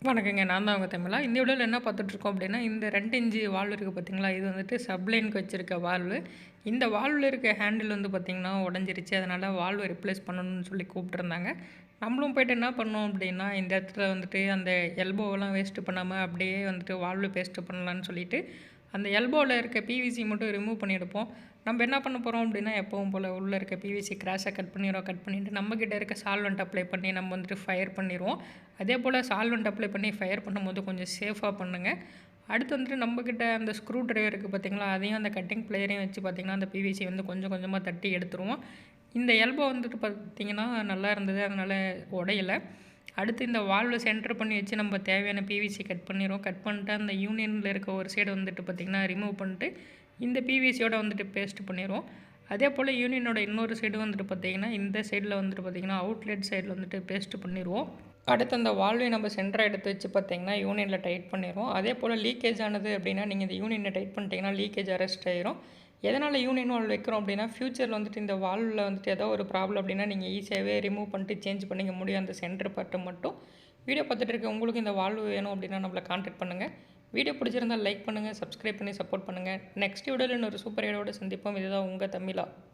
வணக்கங்க. நான் தான் உங்க தமிழா. இந்த வீடியோல என்ன பார்த்துட்ருக்கோம் அப்டின்னா, இந்த 2 இன்ச்சு வால்வு இருக்குது பார்த்தீங்களா? இது வந்துட்டு சப்லைனுக்கு வச்சிருக்க வால்வு. இந்த வால்வுல இருக்க ஹேண்டில் வந்து பார்த்தீங்கன்னா உடைஞ்சிருச்சு. அதனால வால்வ ரிப்ளேஸ் பண்ணணும்னு சொல்லி கூப்பிட்டுருந்தாங்க. நம்மளும் போயிட்டு என்ன பண்ணோம் அப்டின்னா, இந்த இடத்துல வந்துட்டு அந்த எல்போவெல்லாம் வேஸ்ட் பண்ணாம அப்படியே வந்துட்டு வால்வு பேஸ்ட் பண்ணலான்னு சொல்லிட்டு, அந்த எல்போல இருக்க பிவிசி மட்டும் ரிமூவ் பண்ணி எடுப்போம். நம்ம என்ன பண்ண போறோம் அப்டின்னா, எப்பவும் போல உள்ள இருக்க பிவிசி கிராஸ கட் பண்ணிருவோம். கட் பண்ணிட்டு நம்மகிட்ட இருக்க சால்வெண்ட் அப்ளை பண்ணி நம்ம வந்துட்டு ஃபயர் பண்ணிருவோம். அதேபோல் சால்வெண்ட் அப்ளை பண்ணி ஃபயர் பண்ணும்போது கொஞ்சம் சேஃபாக பண்ணுங்க. அடுத்து வந்துட்டு நம்மக்கிட்ட அந்த ஸ்க்ரூ ட்ரைவர் இருக்குது பார்த்தீங்களா, அதையும் அந்த கட்டிங் ப்ளேயரையும் வச்சு பார்த்தீங்கன்னா, அந்த பிவிசி வந்து கொஞ்சம் கொஞ்சமாக தட்டி எடுத்துருவோம். இந்த எல்போ வந்துட்டு பார்த்தீங்கன்னா நல்லா இருந்தது, அதனால் உடையல. அடுத்து இந்த வால்வை சென்டர் பண்ணி வச்சு நம்ம தேவையான பிவிசி கட் பண்ணிடுவோம். கட் பண்ணிட்டு அந்த யூனியனில் இருக்க ஒரு சைடு வந்துட்டு பார்த்திங்கன்னா ரிமூவ் பண்ணிட்டு இந்த பிவிசியோட வந்துட்டு பேஸ்ட் பண்ணிடுவோம். அதே போல் யூனியனோட இன்னொரு சைடு வந்துட்டு பார்த்திங்கன்னா இந்த சைடில் வந்துட்டு பார்த்திங்கன்னா அவுட்லெட் சைடில் வந்துட்டு பேஸ்ட் பண்ணிடுவோம். அடுத்து அந்த வால்வை நம்ம சென்டராக எடுத்து வச்சு பார்த்திங்கன்னா யூனியனில் டைட் பண்ணிடுவோம். அதே போல் லீக்கேஜ் ஆனது அப்படின்னா நீங்கள் இந்த யூனியனை டைட் பண்ணிட்டீங்கன்னா லீக்கேஜ் அரெஸ்ட் ஆயிரும். எதனால் யூனியன் வால்வ் வைக்கிறோம் அப்படின்னா ஃப்யூச்சரில் வந்துட்டு இந்த வால்வில் வந்துட்டு ஏதோ ஒரு ப்ராப்ளம் அப்படின்னா நீங்கள் ஈஸியாகவே ரிமூவ் பண்ணிட்டு சேஞ்ச் பண்ணிக்க முடியும் அந்த சென்டர் பார்ட்டை மட்டும். வீடியோ பார்த்துட்டு இருக்க உங்களுக்கு இந்த வால்வு வேணும் அப்படின்னா நம்மளை கான்டாக்ட் பண்ணுங்கள். வீடியோ பிடிச்சிருந்தால் லைக் பண்ணுங்கள், சப்ஸ்கிரைப் பண்ணி சப்போர்ட் பண்ணுங்கள். நெக்ஸ்ட் வீடியோவில் இன்னொரு சூப்பர் ஐடியாவோட சந்திப்போம். இதுதான் உங்கள் தமிழா.